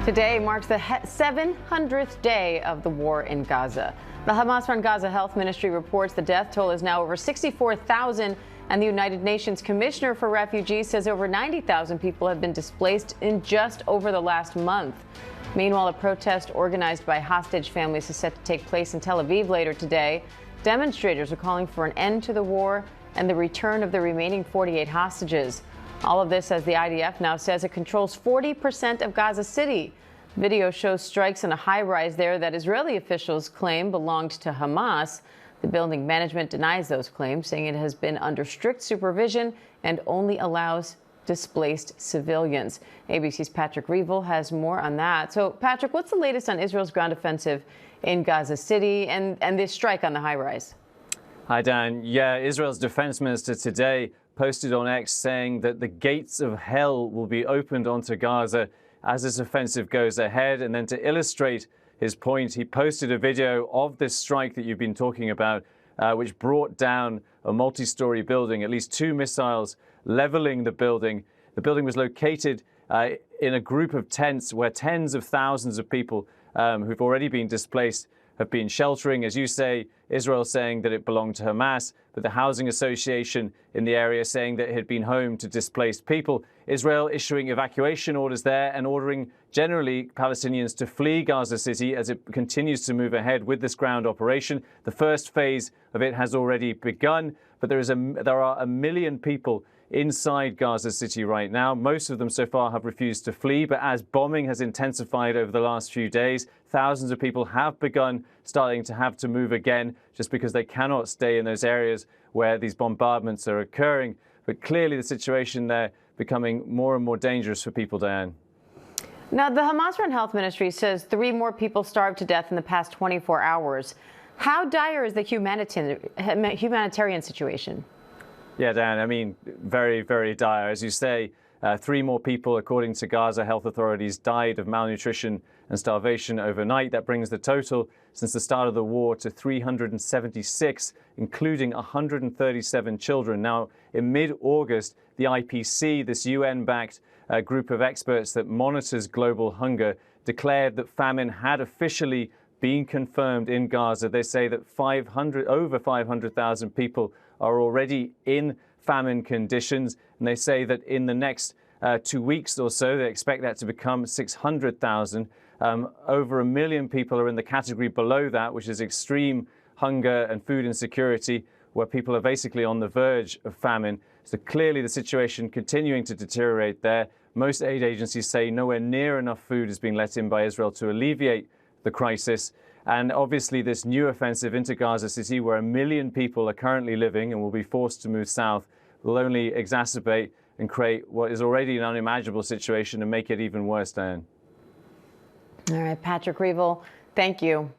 Today marks the 700th day of the war in Gaza. The Hamas-run Gaza Health Ministry reports the death toll is now over 64,000, and the United Nations Commissioner for Refugees says over 90,000 people have been displaced in just over the last month. Meanwhile, a protest organized by hostage families is set to take place in Tel Aviv later today. Demonstrators are calling for an end to the war and the return of the remaining 48 hostages. All of this as the IDF now says it controls 40% of Gaza City. Video shows strikes in a high-rise there that Israeli officials claim belonged to Hamas. The building management denies those claims, saying it has been under strict supervision and only allows displaced civilians. ABC's Patrick Reevell has more on that. So, Patrick, what's the latest on Israel's ground offensive in Gaza City and this strike on the high-rise? Hi, Dan. Yeah, Israel's defense minister today posted on X saying that the gates of hell will be opened onto Gaza as this offensive goes ahead. And then to illustrate his point, he posted a video of this strike that you've been talking about, which brought down a multi-story building, at least 2 missiles leveling the building. The building was located in a group of tents where tens of thousands of people who've already been displaced have been sheltering. As you say, Israel saying that it belonged to Hamas, but the housing association in the area saying that it had been home to displaced people. Israel issuing evacuation orders there and ordering generally Palestinians to flee Gaza City as it continues to move ahead with this ground operation. The first phase of it has already begun, but there are 1 million people inside Gaza City right now. Most of them so far have refused to flee, but as bombing has intensified over the last few days, thousands of people have begun starting to have to move again just because they cannot stay in those areas where these bombardments are occurring. But clearly the situation there becoming more and more dangerous for people, Diane. Now, the Hamas-run health ministry says 3 more people starved to death in the past 24 hours. How dire is the humanitarian situation? Yeah, Dan, I mean, very, very dire. As you say, 3 more people, according to Gaza health authorities, died of malnutrition and starvation overnight. That brings the total since the start of the war to 376, including 137 children. Now, in mid-August, the IPC, this UN-backed group of experts that monitors global hunger, declared that famine had officially been confirmed in Gaza. They say that over 500,000 people are already in famine conditions, and they say that in the next 2 weeks or so, they expect that to become 600,000. Over 1 million people are in the category below that, which is extreme hunger and food insecurity, where people are basically on the verge of famine. So clearly the situation continuing to deteriorate there. Most aid agencies say nowhere near enough food is being let in by Israel to alleviate the crisis. And obviously this new offensive into Gaza City, where 1 million people are currently living and will be forced to move south, will only exacerbate and create what is already an unimaginable situation and make it even worse, Diane. All right, Patrick Reevell, thank you.